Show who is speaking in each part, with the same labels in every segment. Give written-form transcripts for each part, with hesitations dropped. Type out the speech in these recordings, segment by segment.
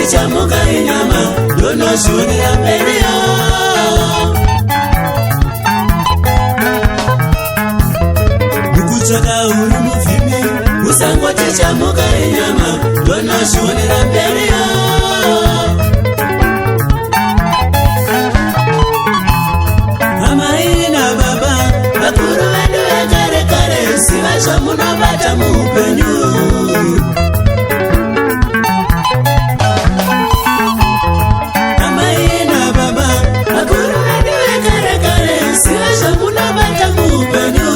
Speaker 1: chichamuka inyama ndonozvionera mberiyo. Mukutsvaka uri muvhimi usangoti chamuka inyama ndonozvionera mberiyo. Amai nababa vakuru vedu vekare kare ziva zvamunobata muupenyu. Amai nababa vakuru vedu vekare kare ziva zvamunobata muupenyu.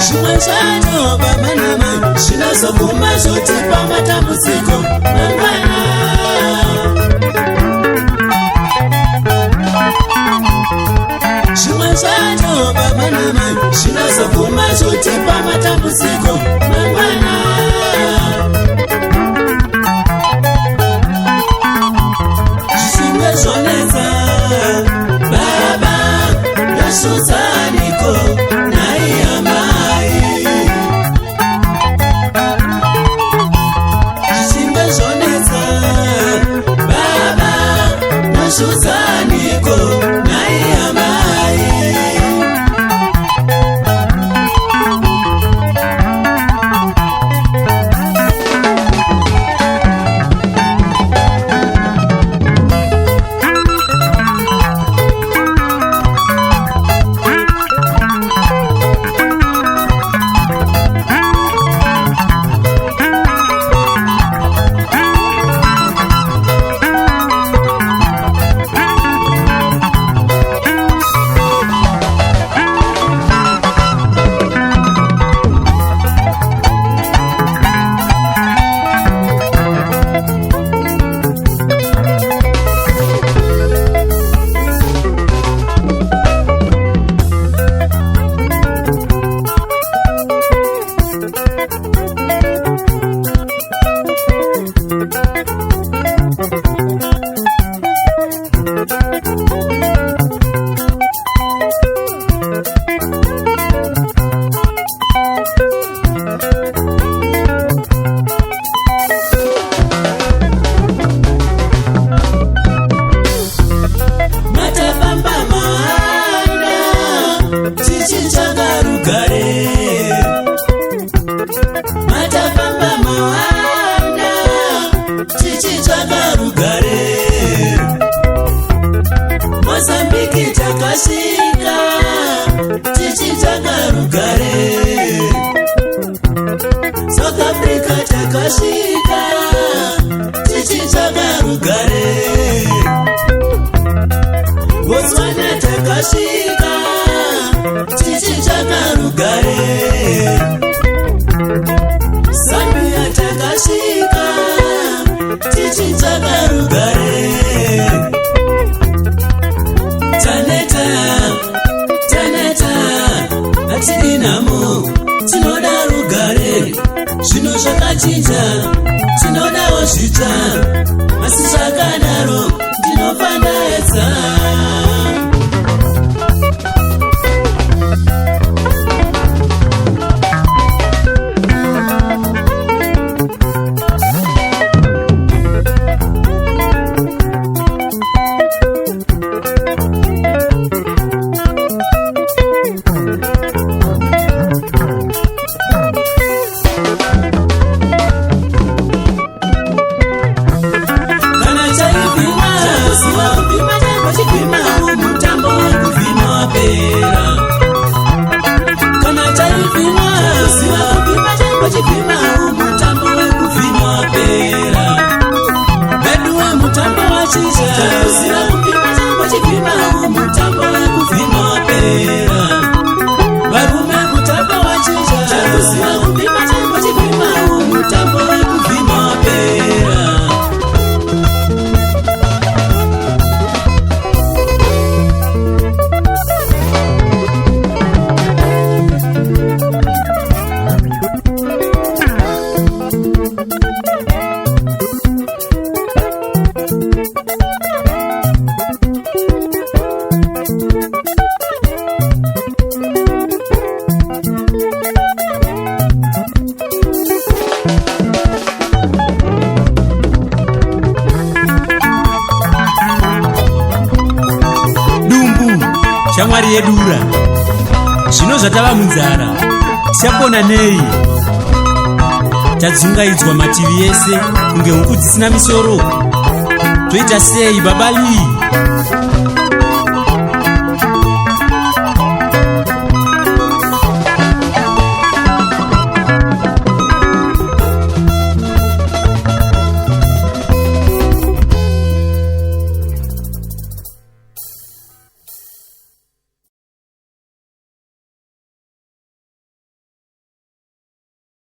Speaker 1: Zvimwe zvacho baba namai zvinozoguma zvotipa matambudziko mangwana. Zvimwe zvacho baba namai zvinozoguma zvotipa matambudziko mangwana. Zvichinge zvonetsa baba ndashudzaniko nai amai. Zvichinge zvonetsa baba ndashudzaniko nai amai. Mozambique takasvika tichitsvaka rugare. South Africa takasvika tichitsvaka rugare. Botswana takasvika tichitsvaka rugare. Zambia takasvika tichitsvaka rugare. Taneta hatidi nhamo tinoda rugare. Zvino zvakachinja tinodawo zvitsva, asi zvakadaro ndinofandaedza.
Speaker 2: shamwari yedura zvino zvatava munzara tichapona nei? Tadzungaidzwa mativi ese kunge huku dzisina misoro. Toita sei babali?